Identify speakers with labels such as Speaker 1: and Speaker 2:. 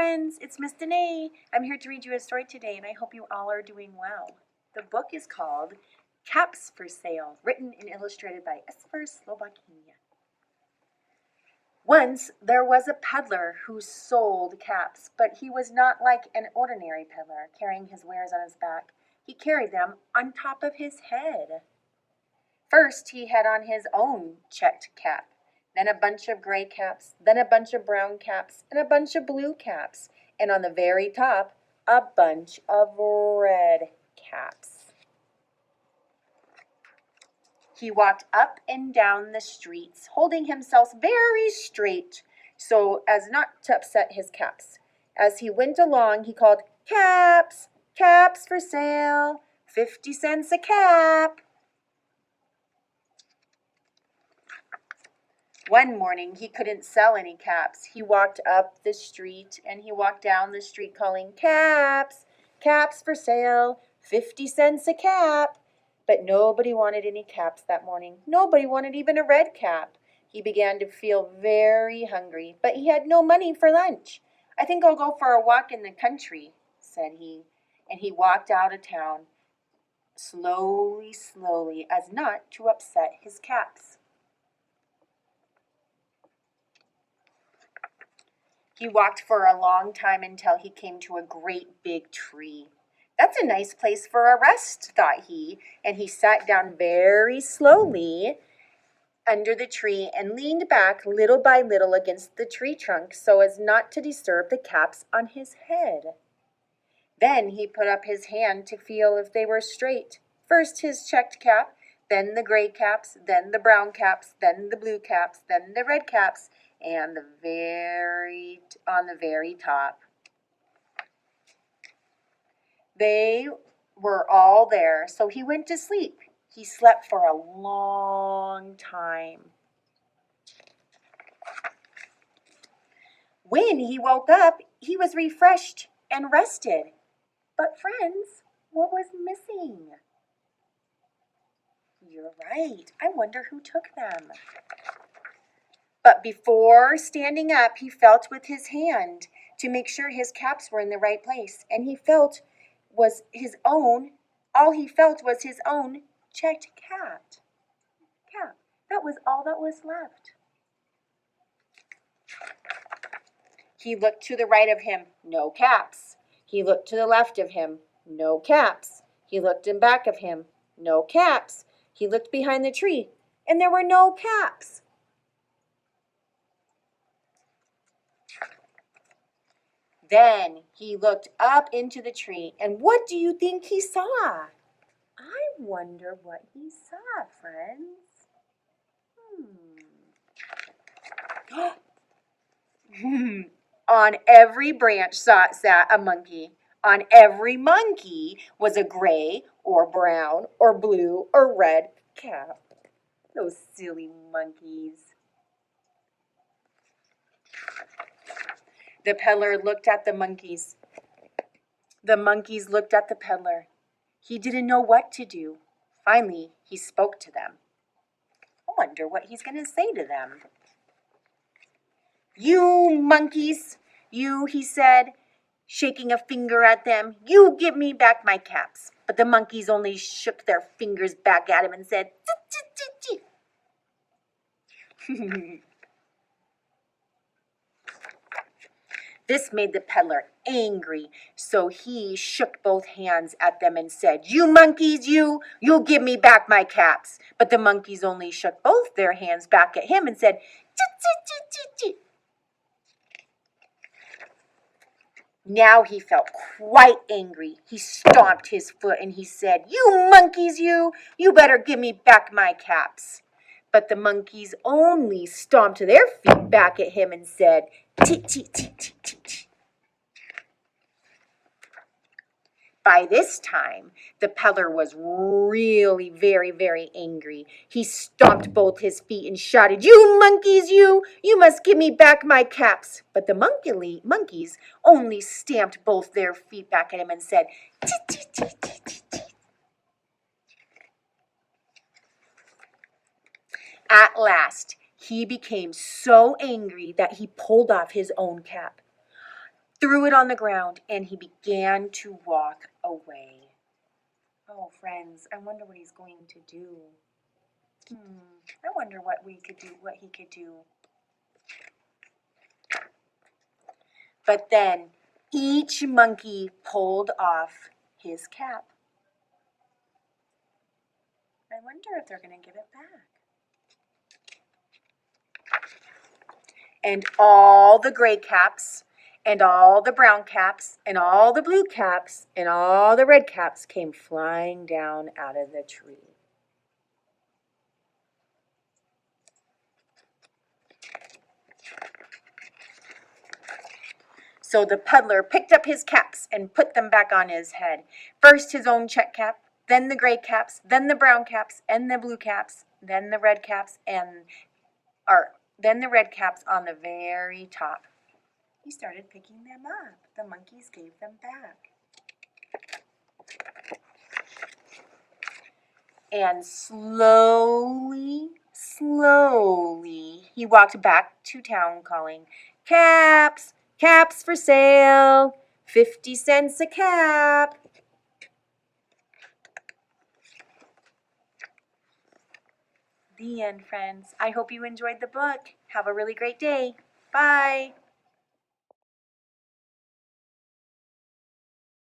Speaker 1: friends, it's Miss Denay. I'm here to read you a story today, and I hope you all are doing well. The book is called Caps for Sale, written and illustrated by Slovakia. Once there was a peddler who sold caps, but he was not like an ordinary peddler, carrying his wares on his back. He carried them on top of his head. First, he had on his own checked cap, then a bunch of gray caps, then a bunch of brown caps, and a bunch of blue caps, and on the very top, a bunch of red caps. He walked up and down the streets, holding himself very straight so as not to upset his caps. As he went along, he called, "Caps, caps for sale, 50 cents a cap." One morning, he couldn't sell any caps. He walked up the street and he walked down the street calling, "Caps, caps for sale, 50 cents a cap." But nobody wanted any caps that morning. Nobody wanted even a red cap. He began to feel very hungry, but he had no money for lunch. "I think I'll go for a walk in the country," said he. And he walked out of town, slowly, slowly, as not to upset his caps. He walked for a long time until he came to a great big tree. "That's a nice place for a rest," thought he, and he sat down very slowly under the tree and leaned back little by little against the tree trunk so as not to disturb the caps on his head. Then he put up his hand to feel if they were straight. First his checked cap, then the gray caps, then the brown caps, then the blue caps, then the red caps, and on the very top. They were all there, so he went to sleep. He slept for a long time. When he woke up, he was refreshed and rested. But friends, what was missing? You're right. I wonder who took them. But before standing up, he felt with his hand to make sure his caps were in the right place, and all he felt was his own checked cap. That was all that was left. He looked to the right of him, no caps. He looked to the left of him, no caps. He looked in back of him, no caps. He looked behind the tree, and there were no caps. Then he looked up into the tree, and what do you think he saw? I wonder what he saw, friends. On every branch sat a monkey. On every monkey was a gray or brown or blue or red cap. Those silly monkeys. The peddler looked at the monkeys. The monkeys looked at the peddler. He didn't know what to do. Finally, he spoke to them. I wonder what he's going to say to them. "You monkeys, you," he said, shaking a finger at them, "you give me back my caps." But the monkeys only shook their fingers back at him and said, "Tch." This made the peddler angry, so he shook both hands at them and said, "You monkeys, you'll give me back my caps." But the monkeys only shook both their hands back at him and said, "Tch." Now he felt quite angry. He stomped his foot and he said, "You monkeys, you better give me back my caps." But the monkeys only stomped their feet back at him and said, "Tch." By this time, the peddler was really very, very angry. He stomped both his feet and shouted, "You monkeys, you must give me back my caps." But the monkeys only stamped both their feet back at him and said, "Tch." At last, he became so angry that he pulled off his own cap. threw it on the ground, and he began to walk away. Oh, friends, I wonder what he's going to do. I wonder what he could do. But then each monkey pulled off his cap. I wonder if they're going to give it back. And all the gray caps, and all the brown caps, and all the blue caps, and all the red caps came flying down out of the tree. So the peddler picked up his caps and put them back on his head. First his own check cap, then the gray caps, then the brown caps, and the blue caps, then the red caps, then the red caps on the very top. He started picking them up. The monkeys gave them back. And slowly, he walked back to town calling, "Caps, caps for sale, 50 cents a cap." The end, friends. I hope you enjoyed the book. Have a really great day. Bye.